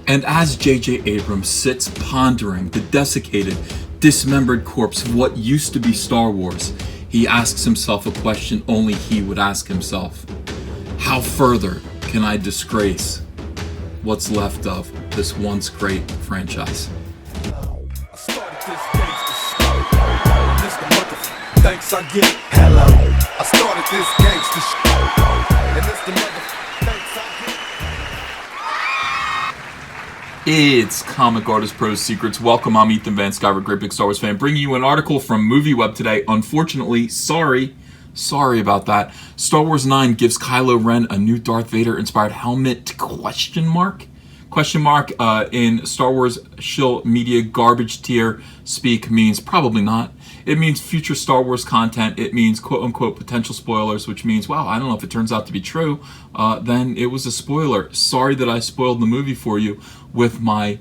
And as J.J. Abrams sits pondering the desiccated, dismembered corpse of what used to be Star Wars, he asks himself a question only he would ask himself. How further can I disgrace what's left of this once great franchise? Thanks I get. Hello. I started this gangsta shit. And it's the mother thanks I get. It's Comic Artist Pro's Secrets. Welcome, I'm Ethan Van Sciver, great big Star Wars fan, bringing you an article from MovieWeb today. Unfortunately, sorry about that. Star Wars 9 gives Kylo Ren a new Darth Vader inspired helmet? Question mark in Star Wars shill media garbage tier speak means probably not. It means future Star Wars content. It means quote-unquote potential spoilers, which means, wow, I don't know if it turns out to be true. Then it was a spoiler. Sorry that I spoiled the movie for you with my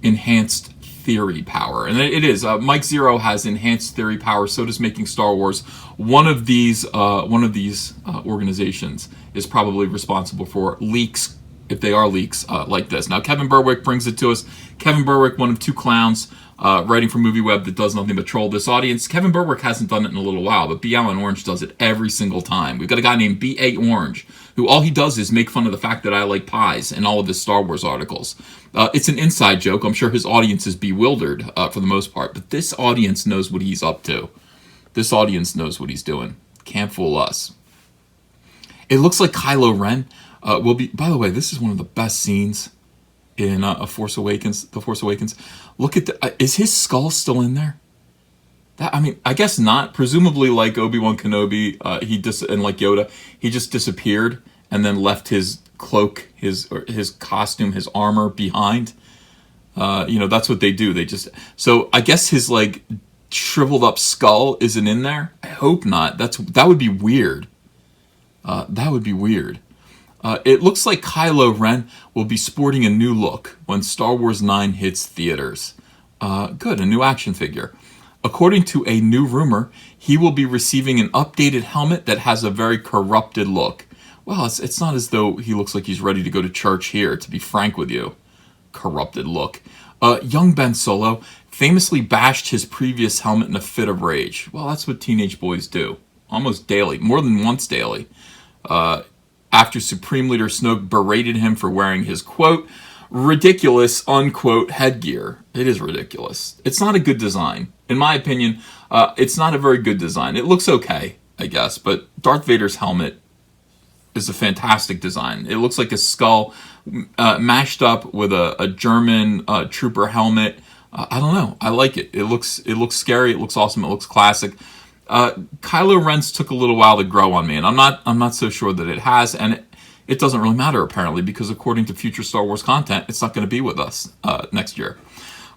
enhanced theory power. And it is. Mike Zero has enhanced theory power. So does Making Star Wars. One of these organizations is probably responsible for leaks, if they are leaks, like this. Now, Kevin Berwick brings it to us. Kevin Berwick, one of two clowns writing for MovieWeb that does nothing but troll this audience. Kevin Berwick hasn't done it in a little while, but B. Allen Orange does it every single time. We've got a guy named B.A. Orange, who all he does is make fun of the fact that I like pies in all of his Star Wars articles. It's an inside joke. I'm sure his audience is bewildered for the most part, but this audience knows what he's up to. This audience knows what he's doing. Can't fool us. It looks like Kylo Ren will be... By the way, this is one of the best scenes in The Force Awakens. Look at the... is his skull still in there? I guess not. Presumably, like Obi-Wan Kenobi, and like Yoda, he just disappeared and then left his cloak, his costume, his armor behind. That's what they do. They just... So I guess his like shriveled up skull isn't in there. I hope not. That would be weird. That would be weird. It looks like Kylo Ren will be sporting a new look when Star Wars 9 hits theaters. Good, a new action figure. According to a new rumor, he will be receiving an updated helmet that has a very corrupted look. Well, it's not as though he looks like he's ready to go to church here, to be frank with you. Corrupted look. Young Ben Solo famously bashed his previous helmet in a fit of rage. Well, that's what teenage boys do. Almost daily. More than once daily. After Supreme Leader Snoke berated him for wearing his, quote, ridiculous, unquote, headgear. It is ridiculous. It's not a good design. In my opinion, it's not a very good design. It looks okay, I guess, but Darth Vader's helmet is a fantastic design. It looks like a skull mashed up with a German trooper helmet. I don't know. I like it. It looks scary. It looks awesome. It looks classic. Kylo Ren's took a little while to grow on me, and I'm not so sure that it has, and it doesn't really matter apparently, because according to future Star Wars content, it's not going to be with us next year.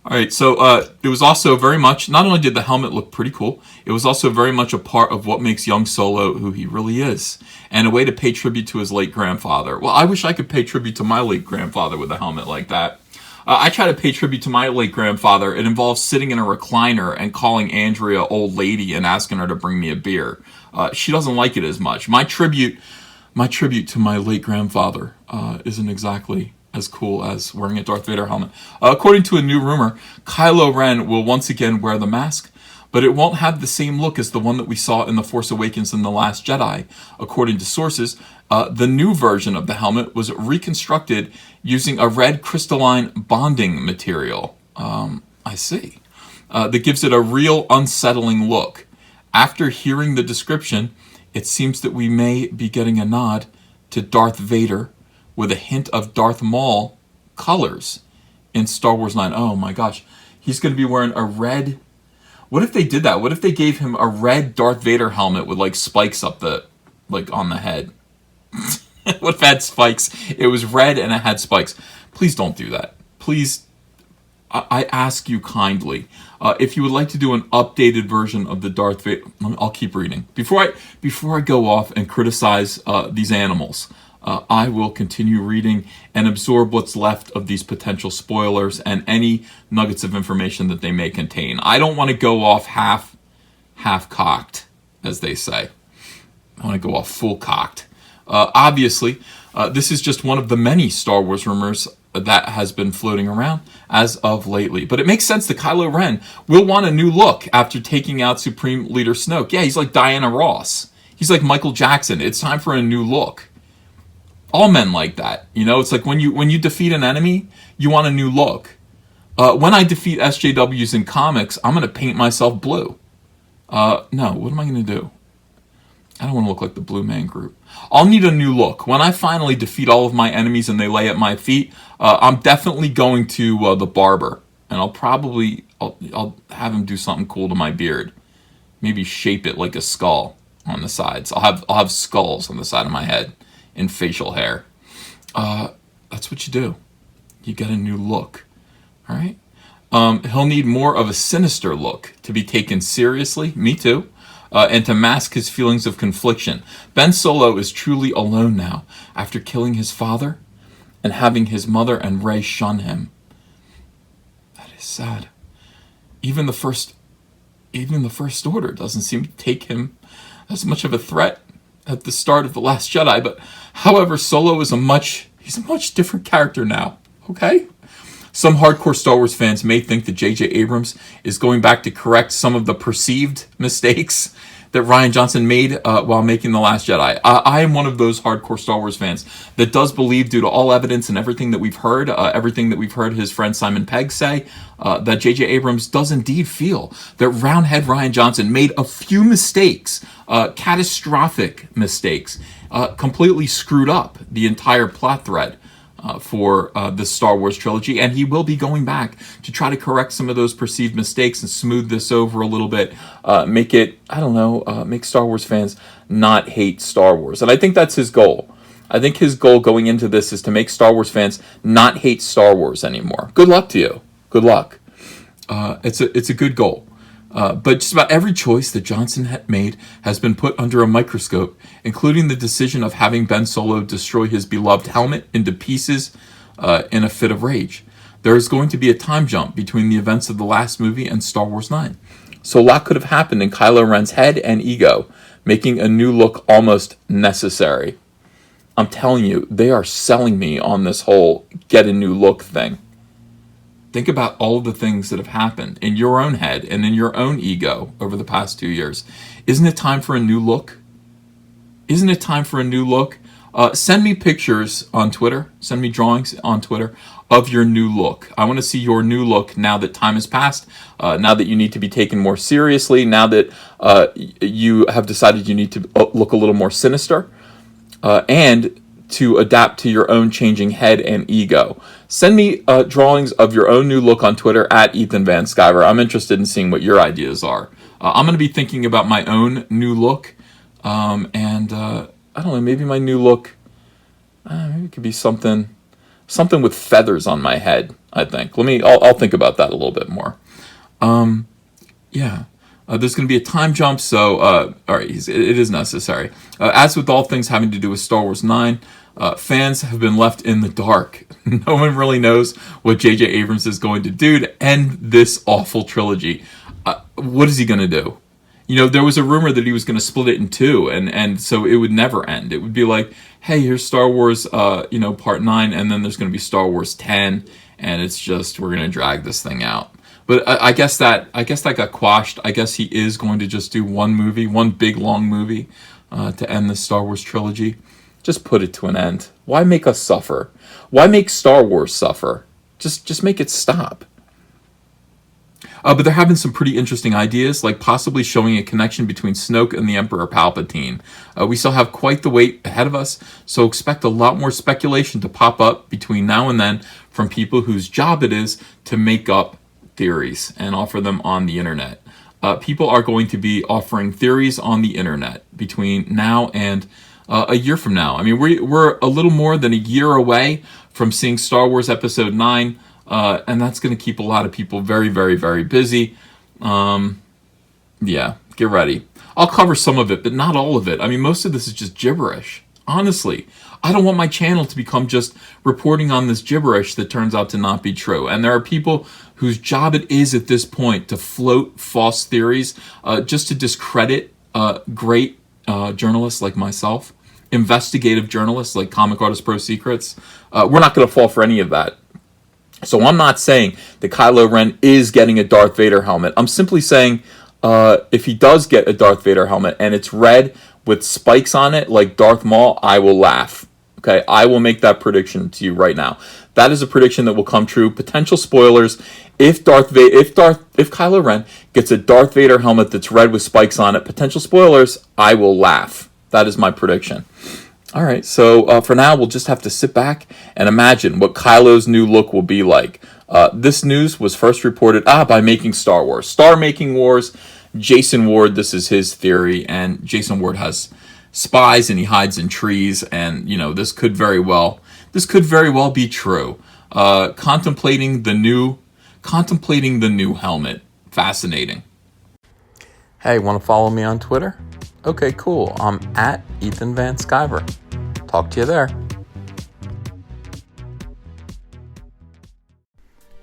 All right, so it was also very much, not only did the helmet look pretty cool, it was also very much a part of what makes young Solo who he really is, and a way to pay tribute to his late grandfather. Well, I wish I could pay tribute to my late grandfather with a helmet like that. I try to pay tribute to my late grandfather. It involves sitting in a recliner and calling Andrea old lady and asking her to bring me a beer. She doesn't like it as much. My tribute to my late grandfather isn't exactly as cool as wearing a Darth Vader helmet. According to a new rumor, Kylo Ren will once again wear the mask, but it won't have the same look as the one that we saw in The Force Awakens and The Last Jedi. According to sources, the new version of the helmet was reconstructed using a red crystalline bonding material. I see. That gives it a real unsettling look. After hearing the description, it seems that we may be getting a nod to Darth Vader with a hint of Darth Maul colors in Star Wars 9. Oh my gosh. He's going to be wearing a red... What if they did that? What if they gave him a red Darth Vader helmet with like spikes up on the head? What if it had spikes? It was red and it had spikes. Please don't do that. Please, I ask you kindly. If you would like to do an updated version of the Darth Vader... I'll keep reading. Before I go off and criticize these animals, I will continue reading and absorb what's left of these potential spoilers and any nuggets of information that they may contain. I don't want to go off half-cocked, as they say. I want to go off full-cocked. Obviously, this is just one of the many Star Wars rumors that has been floating around as of lately. But it makes sense that Kylo Ren will want a new look after taking out Supreme Leader Snoke. Yeah, he's like Diana Ross. He's like Michael Jackson. It's time for a new look. All men like that. You know, it's like when you defeat an enemy, you want a new look. When I defeat SJWs in comics, I'm going to paint myself blue. No, what am I going to do? I don't want to look like the Blue Man Group. I'll need a new look. When I finally defeat all of my enemies and they lay at my feet, I'm definitely going to the barber. And I'll have him do something cool to my beard. Maybe shape it like a skull on the sides. I'll have skulls on the side of my head in facial hair. That's what you do. You get a new look. All right? He'll need more of a sinister look to be taken seriously. Me too. And to mask his feelings of confliction. Ben Solo is truly alone now after killing his father and having his mother and Rey shun him. That is sad. Even the First Order doesn't seem to take him as much of a threat at the start of The Last Jedi. But however, Solo is he's a much different character now. Okay? Some hardcore Star Wars fans may think that J.J. Abrams is going back to correct some of the perceived mistakes that Rian Johnson made while making The Last Jedi. I am one of those hardcore Star Wars fans that does believe, due to all evidence and everything that we've heard his friend Simon Pegg say, that J.J. Abrams does indeed feel that Roundhead Rian Johnson made a few mistakes, catastrophic mistakes, completely screwed up the entire plot thread for the Star Wars trilogy, and he will be going back to try to correct some of those perceived mistakes and smooth this over a little bit, make Star Wars fans not hate Star Wars. And I think that's his goal. I think his goal going into this is to make Star Wars fans not hate Star Wars anymore. Good luck to you. Good luck. It's a good goal. But just about every choice that Johnson had made has been put under a microscope, including the decision of having Ben Solo destroy his beloved helmet into pieces in a fit of rage. There is going to be a time jump between the events of the last movie and Star Wars 9. So a lot could have happened in Kylo Ren's head and ego, making a new look almost necessary. I'm telling you, they are selling me on this whole get a new look thing. Think about all of the things that have happened in your own head and in your own ego over the past 2 years. Isn't it time for a new look? Isn't it time for a new look? Send me pictures on Twitter. Send me drawings on Twitter of your new look. I want to see your new look now that time has passed, now that you need to be taken more seriously, now that you have decided you need to look a little more sinister, and to adapt to your own changing head and ego. Send me drawings of your own new look on Twitter at Ethan Van Sciver. I'm interested in seeing what your ideas are. I'm going to be thinking about my own new look, and I don't know, maybe my new look, maybe it could be something with feathers on my head, I think. I'll think about that a little bit more. There's going to be a time jump, so all right, it is necessary. As with all things having to do with Star Wars 9, fans have been left in the dark. No one really knows what J.J. Abrams is going to do to end this awful trilogy. What is he going to do? You know, there was a rumor that he was going to split it in two, and so it would never end. It would be like, hey, here's Star Wars, Part 9, and then there's going to be Star Wars 10, and it's just, we're going to drag this thing out. But I guess that got quashed. I guess he is going to just do one big long movie, to end the Star Wars trilogy. Just put it to an end. Why make us suffer? Why make Star Wars suffer? Just make it stop. But there have been some pretty interesting ideas, like possibly showing a connection between Snoke and the Emperor Palpatine. We still have quite the wait ahead of us, so expect a lot more speculation to pop up between now and then from people whose job it is to make up theories and offer them on the internet. People are going to be offering theories on the internet between now and a year from now. I mean, we're a little more than a year away from seeing Star Wars Episode 9, and that's going to keep a lot of people very, very, very busy. Get ready. I'll cover some of it, but not all of it. I mean, most of this is just gibberish. Honestly, I don't want my channel to become just reporting on this gibberish that turns out to not be true. And there are people whose job it is at this point to float false theories, just to discredit great journalists like myself, investigative journalists like Comic Artist Pro Secrets. We're not going to fall for any of that. So I'm not saying that Kylo Ren is getting a Darth Vader helmet. I'm simply saying if he does get a Darth Vader helmet and it's red with spikes on it like Darth Maul, I will laugh. Okay, I will make that prediction to you right now. That is a prediction that will come true. Potential spoilers: if Kylo Ren gets a Darth Vader helmet that's red with spikes on it, potential spoilers, I will laugh. That is my prediction. All right, so for now, we'll just have to sit back and imagine what Kylo's new look will be like. This news was first reported by Making Star Wars. Star Making Wars, Jason Ward, this is his theory, and Jason Ward has spies and he hides in trees, and this could very well be true. Contemplating the new helmet. Fascinating. Hey, want to follow me on Twitter? Okay, cool. I'm at Ethan Van Sciver. Talk to you there.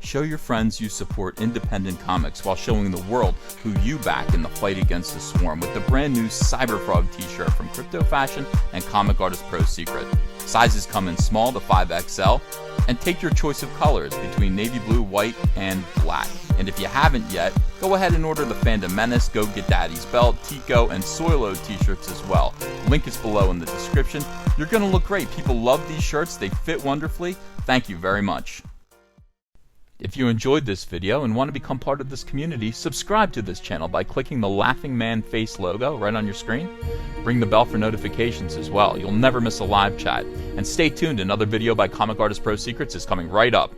Show your friends you support independent comics while showing the world who you back in the fight against the swarm with the brand new Cyberfrog t-shirt from Crypto Fashion and Comic Artist Pro Secret. Sizes come in small to 5XL, and take your choice of colors between navy blue, white, and black. And if you haven't yet, go ahead and order the Fandom Menace, Go Get Daddy's Belt, Tico, and Soilo t-shirts as well. Link is below in the description. You're going to look great. People love these shirts. They fit wonderfully. Thank you very much. If you enjoyed this video and want to become part of this community, subscribe to this channel by clicking the Laughing Man face logo right on your screen. Ring the bell for notifications as well. You'll never miss a live chat. And stay tuned, another video by Comic Artist Pro Secrets is coming right up.